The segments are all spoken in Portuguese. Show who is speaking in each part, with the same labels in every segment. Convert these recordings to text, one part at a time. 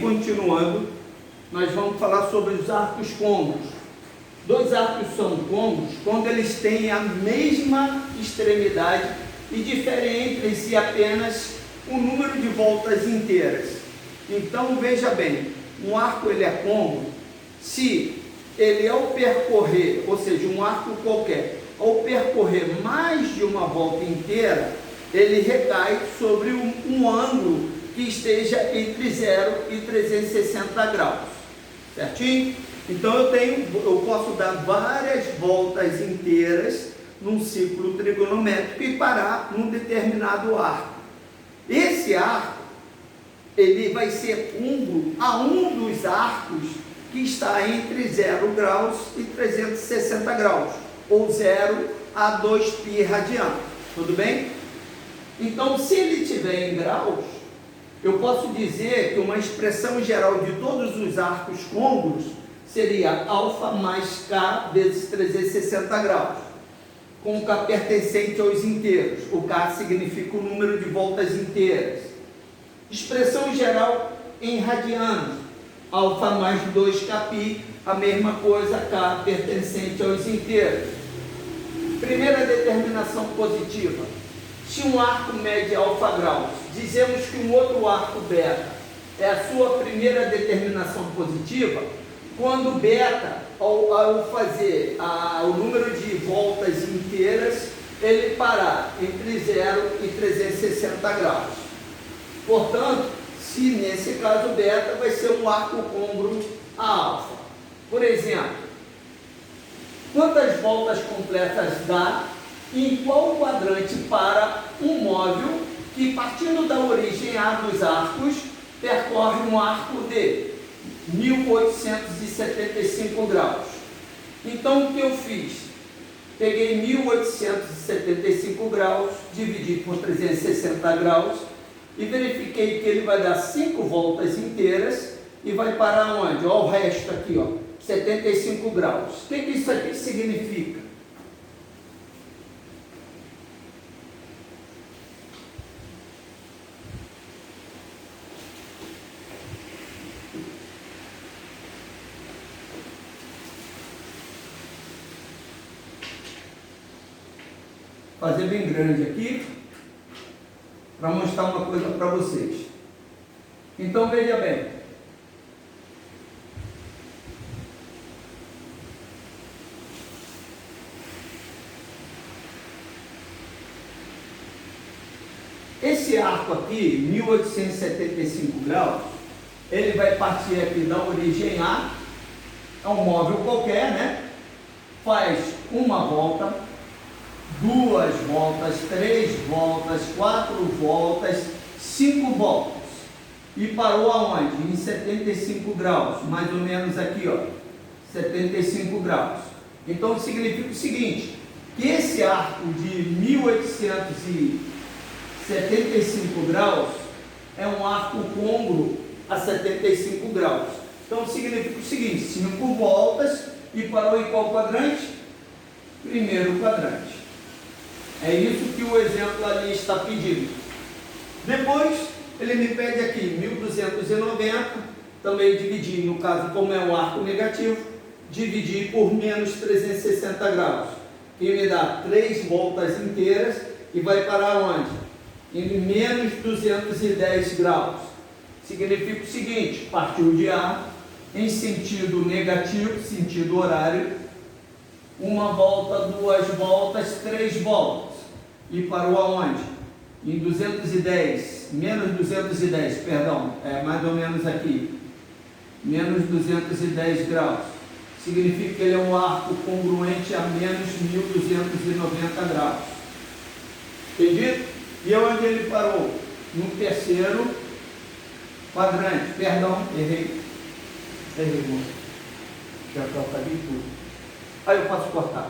Speaker 1: continuando, nós vamos falar sobre os arcos côncavos. Dois arcos são côncavos quando eles têm a mesma extremidade e diferem entre si apenas o número de voltas inteiras. Então veja bem, um arco ele é côncavo se ele ao percorrer, ou seja, um arco qualquer, ao percorrer mais de uma volta inteira, ele recai sobre um ângulo que esteja entre 0 e 360 graus, certinho? Então eu posso dar várias voltas inteiras num ciclo trigonométrico e parar num determinado arco. Esse arco, ele vai ser côncavo a um dos arcos que está entre 0 graus e 360 graus, ou 0 a 2π radiano, tudo bem? Então, se ele estiver em graus, eu posso dizer que uma expressão geral de todos os arcos côncavos seria alfa mais K vezes 360 graus, com K pertencente aos inteiros. O K significa o número de voltas inteiras. Expressão geral em radianos, alfa mais 2kπ, a mesma coisa, K pertencente aos inteiros. Primeira determinação positiva. Se um arco mede alfa graus, dizemos que um outro arco beta é a sua primeira determinação positiva, quando beta, ao fazer o número de voltas inteiras, ele parar entre 0 e 360 graus. Portanto, se nesse caso beta vai ser um arco côncavo a alfa. Por exemplo, quantas voltas completas dá em qual quadrante para um móvel que, partindo da origem A dos arcos, percorre um arco de 1875 graus. Então, o que eu fiz? Peguei 1875 graus, dividi por 360 graus e verifiquei que ele vai dar 5 voltas inteiras e vai parar onde? Olha o resto aqui, ó, 75 graus. O que isso aqui significa? Fazer bem grande aqui para mostrar uma coisa para vocês. Então veja bem, esse arco aqui, 1875 graus, ele vai partir aqui da origem A, é um móvel qualquer, né? Faz uma volta, 2 voltas, 3 voltas, 4 voltas, 5 voltas. E parou aonde? Em 75 graus, mais ou menos aqui, ó, 75 graus. Então significa o seguinte, que esse arco de 1875 graus é um arco côncavo a 75 graus. Então significa o seguinte, 5 voltas e parou em qual quadrante? Primeiro quadrante. É isso que o exemplo ali está pedindo. Depois, ele me pede aqui 1290, também dividir, no caso, como é um arco negativo, dividir por menos 360 graus, que me dá 3 voltas inteiras e vai parar onde? Em menos 210 graus. Significa o seguinte, partiu de A, em sentido negativo, sentido horário, uma volta, 2 voltas, 3 voltas. E parou aonde? Em 210, menos 210, perdão, é mais ou menos aqui. Menos 210 graus. Significa que ele é um arco congruente a menos 1290 graus. Entendido? E onde ele parou? No terceiro quadrante. Perdão, errei. Errei, moço. Já cortei tudo. Aí eu posso cortar.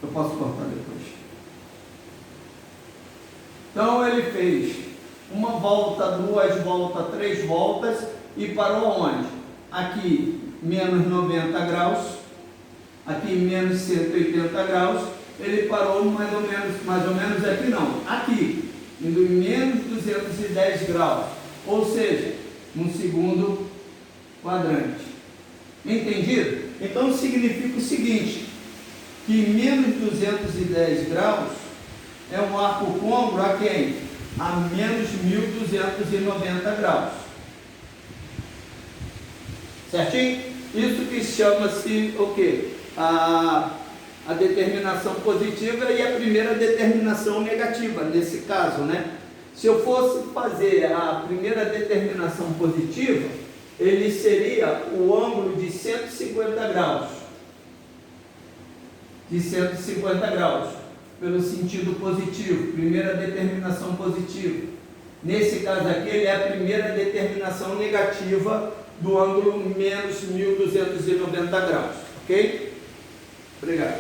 Speaker 1: Eu posso cortar depois. Então ele fez uma volta, 2 voltas, 3 voltas e parou onde? Aqui menos 90 graus, aqui menos 180 graus, ele parou mais ou menos aqui não, aqui indo em menos 210 graus, ou seja, no segundo quadrante. Entendido? Então significa o seguinte, que menos 210 graus é um arco côncavo a quem? A menos 1290 graus. Certinho? Isso que chama-se o quê? A determinação positiva e a primeira determinação negativa, nesse caso, né? Se eu fosse fazer a primeira determinação positiva, ele seria o ângulo de 150 graus. De 150 graus, pelo sentido positivo, primeira determinação positiva. Nesse caso aqui, ele é a primeira determinação negativa do ângulo menos 1290 graus, ok? Obrigado.